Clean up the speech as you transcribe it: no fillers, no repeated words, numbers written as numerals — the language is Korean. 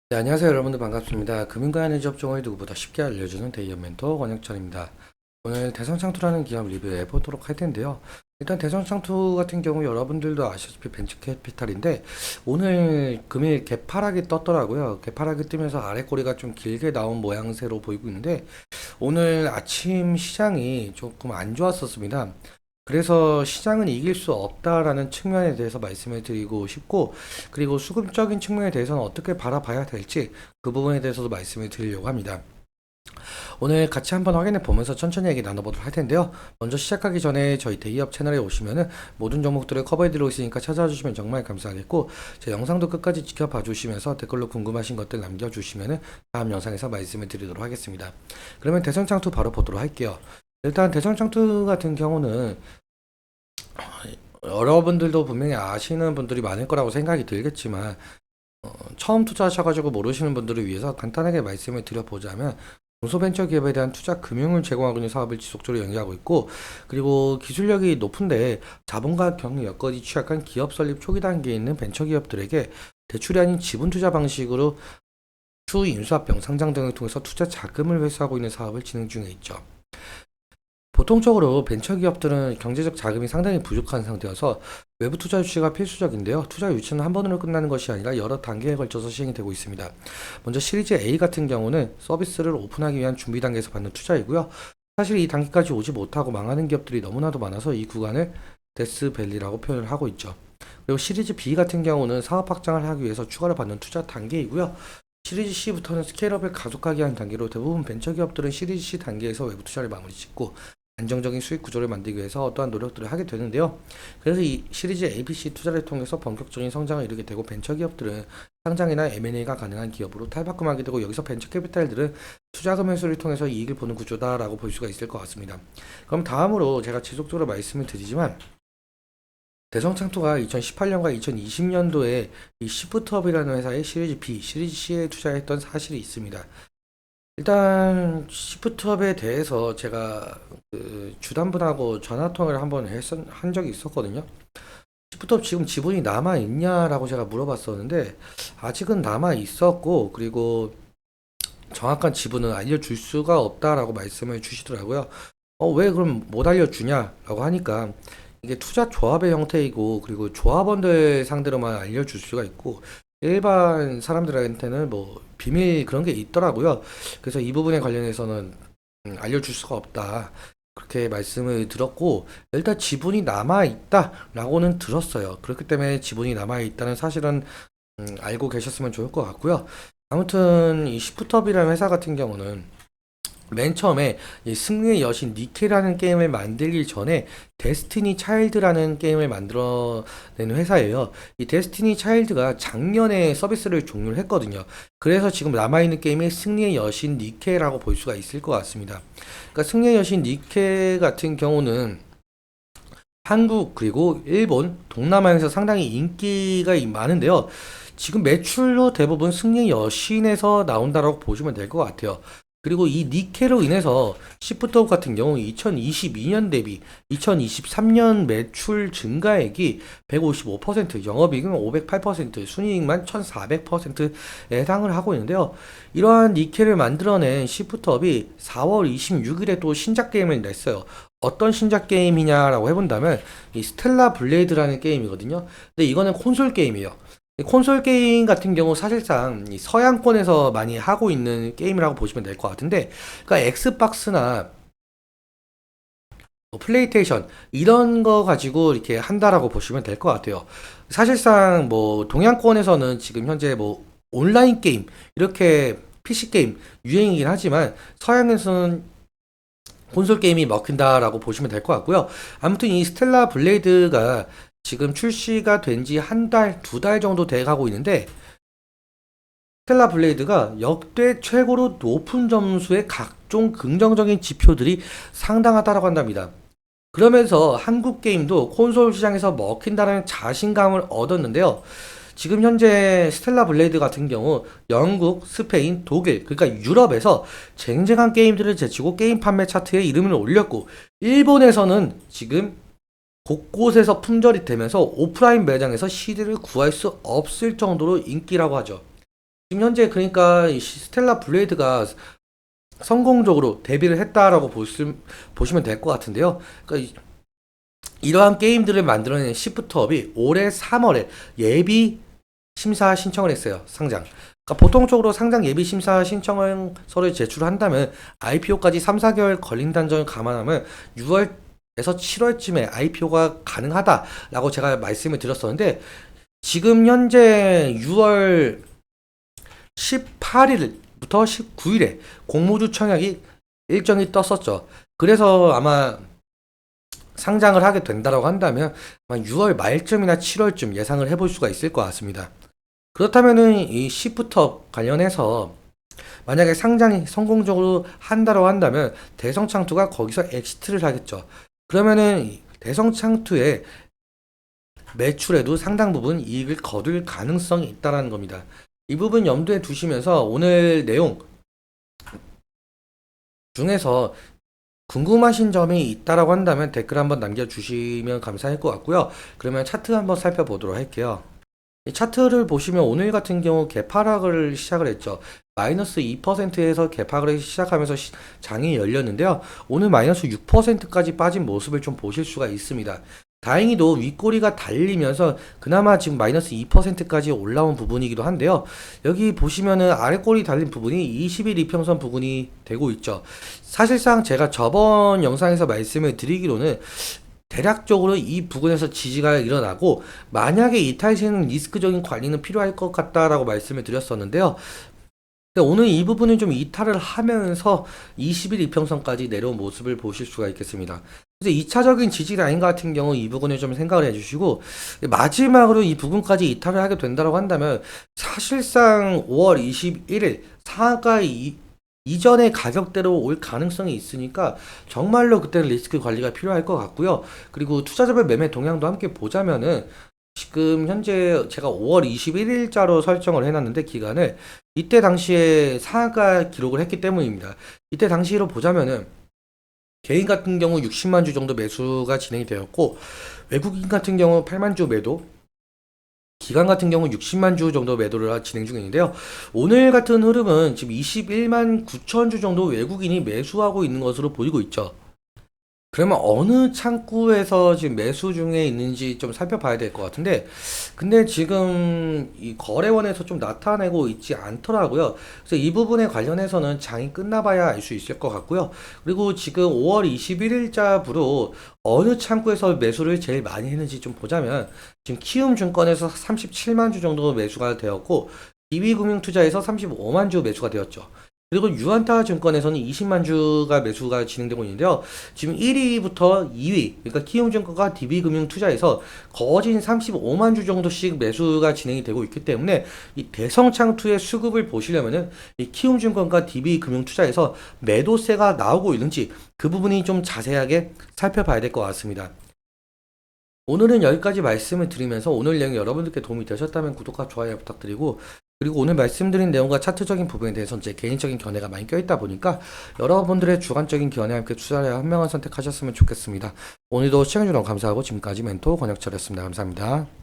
네, 안녕하세요. 여러분들 반갑습니다. 금융과 에너지 업종을 누구보다 쉽게 알려주는 데이어 멘토 권혁철입니다. 오늘 대성창투라는 기업 리뷰해 보도록 할 텐데요. 일단 대성창투 같은 경우 여러분들도 아시다시피 벤처캐피탈인데 오늘 금일 개파락이 떴더라고요. 개파락이 뜨면서 아래 꼬리가 좀 길게 나온 모양새로 보이고 있는데 오늘 아침 시장이 조금 안 좋았었습니다. 그래서 시장은 이길 수 없다라는 측면에 대해서 말씀을 드리고 싶고, 그리고 수급적인 측면에 대해서는 어떻게 바라봐야 될지 그 부분에 대해서도 말씀을 드리려고 합니다. 오늘 같이 한번 확인해 보면서 천천히 얘기 나눠보도록 할 텐데요. 먼저 시작하기 전에 저희 대기업 채널에 오시면은 모든 종목들을 커버해 드리고 있으니까 찾아와 주시면 정말 감사하겠고, 제 영상도 끝까지 지켜봐 주시면서 댓글로 궁금하신 것들 남겨주시면은 다음 영상에서 말씀을 드리도록 하겠습니다. 그러면 대성창투 바로 보도록 할게요. 일단 대성창투 같은 경우는 여러분들도 분명히 아시는 분들이 많을 거라고 생각이 들겠지만 처음 투자하셔가지고 모르시는 분들을 위해서 간단하게 말씀을 드려보자면 중소벤처기업에 대한 투자 금융을 제공하고 있는 사업을 지속적으로 영위하고 있고, 그리고 기술력이 높은데 자본과 경영 여건이 취약한 기업 설립 초기 단계에 있는 벤처기업들에게 대출이 아닌 지분 투자 방식으로 추후 인수합병, 상장 등을 통해서 투자 자금을 회수하고 있는 사업을 진행 중에 있죠. 보통적으로 벤처기업들은 경제적 자금이 상당히 부족한 상태여서 외부 투자 유치가 필수적인데요. 투자 유치는 한 번으로 끝나는 것이 아니라 여러 단계에 걸쳐서 시행이 되고 있습니다. 먼저 시리즈 A 같은 경우는 서비스를 오픈하기 위한 준비 단계에서 받는 투자이고요. 사실 이 단계까지 오지 못하고 망하는 기업들이 너무나도 많아서 이 구간을 데스밸리라고 표현을 하고 있죠. 그리고 시리즈 B 같은 경우는 사업 확장을 하기 위해서 추가로 받는 투자 단계이고요. 시리즈 C부터는 스케일업을 가속하기 위한 단계로 대부분 벤처기업들은 시리즈 C 단계에서 외부 투자를 마무리 짓고 안정적인 수익 구조를 만들기 위해서 어떠한 노력들을 하게 되는데요. 그래서 이 시리즈 ABC 투자를 통해서 본격적인 성장을 이루게 되고 벤처기업들은 상장이나 M&A가 가능한 기업으로 탈바꿈하게 되고, 여기서 벤처캐피탈들은 투자금 회수를 통해서 이익을 보는 구조다라고 볼 수가 있을 것 같습니다. 그럼 다음으로 제가 지속적으로 말씀을 드리지만 대성창투가 2018년과 2020년도에 이 시프트업이라는 회사의 시리즈 B, 시리즈 C에 투자했던 사실이 있습니다. 일단 시프트업에 대해서 제가 그 주담분하고 전화통화를 한번 한 적이 있었거든요. 시프트업 지금 지분이 남아 있냐라고 제가 물어봤었는데 아직은 남아 있었고, 그리고 정확한 지분은 알려줄 수가 없다라고 말씀을 주시더라고요. 왜 그럼 못 알려주냐라고 하니까 이게 투자 조합의 형태이고, 그리고 조합원들 상대로만 알려줄 수가 있고 일반 사람들한테는 뭐 비밀 그런 게 있더라고요. 그래서 이 부분에 관련해서는 알려줄 수가 없다, 그렇게 말씀을 들었고, 일단 지분이 남아 있다라고는 들었어요. 그렇기 때문에 지분이 남아 있다는 사실은 알고 계셨으면 좋을 것 같고요. 아무튼 이 시프트업이라는 회사 같은 경우는 맨 처음에 이 승리의 여신 니케라는 게임을 만들기 전에 데스티니 차일드라는 게임을 만들어낸 회사예요. 이 데스티니 차일드가 작년에 서비스를 종료를 했거든요. 그래서 지금 남아있는 게임이 승리의 여신 니케라고 볼 수가 있을 것 같습니다. 그러니까 승리의 여신 니케 같은 경우는 한국 그리고 일본, 동남아에서 상당히 인기가 많은데요. 지금 매출로 대부분 승리의 여신에서 나온다라고 보시면 될 것 같아요. 그리고 이 니케로 인해서 시프트업 같은 경우 2022년 대비 2023년 매출 증가액이 155%, 영업이익은 508%, 순이익만 1400%에 해당을 하고 있는데요. 이러한 니케를 만들어낸 시프트업이 4월 26일에 또 신작 게임을 냈어요. 어떤 신작 게임이냐라고 해본다면 이 스텔라 블레이드라는 게임이거든요. 근데 이거는 콘솔 게임이에요. 콘솔 게임 같은 경우 사실상 이 서양권에서 많이 하고 있는 게임이라고 보시면 될 것 같은데, 그러니까 엑스박스나 뭐 플레이스테이션 이런 거 가지고 이렇게 한다라고 보시면 될 것 같아요. 사실상 뭐 동양권에서는 지금 현재 뭐 온라인 게임 이렇게 PC 게임 유행이긴 하지만 서양에서는 콘솔 게임이 먹힌다라고 보시면 될 것 같고요. 아무튼 이 스텔라 블레이드가 지금 출시가 된 지 한 달, 두 달 정도 돼 가고 있는데, 스텔라 블레이드가 역대 최고로 높은 점수의 각종 긍정적인 지표들이 상당하다라고 한답니다. 그러면서 한국 게임도 콘솔 시장에서 먹힌다는 자신감을 얻었는데요. 지금 현재 스텔라 블레이드 같은 경우 영국, 스페인, 독일, 그러니까 유럽에서 쟁쟁한 게임들을 제치고 게임 판매 차트에 이름을 올렸고, 일본에서는 지금 곳곳에서 품절이 되면서 오프라인 매장에서 CD를 구할 수 없을 정도로 인기라고 하죠. 지금 현재 그러니까 이 스텔라 블레이드가 성공적으로 데뷔를 했다라고 보시면 될 것 같은데요. 그러니까 이러한 게임들을 만들어낸 시프트업이 올해 3월에 예비 심사 신청을 했어요. 상장. 그러니까 보통적으로 상장 예비 심사 신청서를 제출한다면 IPO까지 3, 4개월 걸린다는 점을 감안하면 6월에서 7월쯤에 IPO가 가능하다라고 제가 말씀을 드렸었는데 지금 현재 6월 18일부터 19일에 공모주 청약이 일정이 떴었죠. 그래서 아마 상장을 하게 된다라고 한다면 아마 6월 말쯤이나 7월쯤 예상을 해볼 수가 있을 것 같습니다. 그렇다면은 이 시프트업 관련해서 만약에 상장이 성공적으로 한다고 한다면 대성창투가 거기서 엑시트를 하겠죠. 그러면은 대성창투의 매출에도 상당 부분 이익을 거둘 가능성이 있다라는 겁니다. 이 부분 염두에 두시면서 오늘 내용 중에서 궁금하신 점이 있다라고 한다면 댓글 한번 남겨주시면 감사할 것 같고요. 그러면 차트 한번 살펴보도록 할게요. 이 차트를 보시면 오늘 같은 경우 개파락을 시작을 했죠. 마이너스 2%에서 개파락을 시작하면서 장이 열렸는데요. 오늘 마이너스 6%까지 빠진 모습을 좀 보실 수가 있습니다. 다행히도 윗꼬리가 달리면서 그나마 지금 마이너스 2%까지 올라온 부분이기도 한데요. 여기 보시면은 아랫꼬리 달린 부분이 20일 이평선 부분이 되고 있죠. 사실상 제가 저번 영상에서 말씀을 드리기로는 대략적으로 이 부분에서 지지가 일어나고 만약에 이탈 시에는 리스크적인 관리는 필요할 것 같다라고 말씀을 드렸었는데요. 근데 오늘 이 부분은 좀 이탈을 하면서 20일 이평선까지 내려온 모습을 보실 수가 있겠습니다. 그래서 2차적인 지지 라인 같은 경우 이 부분을 좀 생각을 해주시고 마지막으로 이 부분까지 이탈을 하게 된다고 한다면 사실상 5월 21일 상한가 이전의 가격대로 올 가능성이 있으니까 정말로 그때는 리스크 관리가 필요할 것 같고요. 그리고 투자자별 매매 동향도 함께 보자면은 지금 현재 제가 5월 21일자로 설정을 해놨는데 기간을 이때 당시에 상한가 기록을 했기 때문입니다. 이때 당시로 보자면은 개인 같은 경우 60만 주 정도 매수가 진행이 되었고 외국인 같은 경우 8만 주 매도 기관 같은 경우 60만 주 정도 매도를 진행 중인데요. 오늘 같은 흐름은 지금 21만 9천 주 정도 외국인이 매수하고 있는 것으로 보이고 있죠. 그러면 어느 창구에서 지금 매수 중에 있는지 좀 살펴봐야 될 것 같은데, 근데 지금 이 거래원에서 좀 나타내고 있지 않더라고요. 그래서 이 부분에 관련해서는 장이 끝나봐야 알 수 있을 것 같고요. 그리고 지금 5월 21일자부로 어느 창구에서 매수를 제일 많이 했는지 좀 보자면, 지금 키움증권에서 37만 주 정도 매수가 되었고, DB금융투자에서 35만 주 매수가 되었죠. 그리고 유한타 증권에서는 20만 주가 매수가 진행되고 있는데요. 지금 1위부터 2위, 그러니까 키움증권과 DB금융투자에서 거진 35만 주 정도씩 매수가 진행이 되고 있기 때문에 이 대성창투의 수급을 보시려면은 이 키움증권과 DB금융투자에서 매도세가 나오고 있는지 그 부분이 좀 자세하게 살펴봐야 될 것 같습니다. 오늘은 여기까지 말씀을 드리면서 오늘 내용이 여러분들께 도움이 되셨다면 구독과 좋아요 부탁드리고 그리고 오늘 말씀드린 내용과 차트적인 부분에 대해서는 제 개인적인 견해가 많이 껴있다 보니까 여러분들의 주관적인 견해와 함께 투자를 현명한 선택하셨으면 좋겠습니다. 오늘도 시청해주셔서 감사하고 지금까지 멘토 권혁철이었습니다. 감사합니다.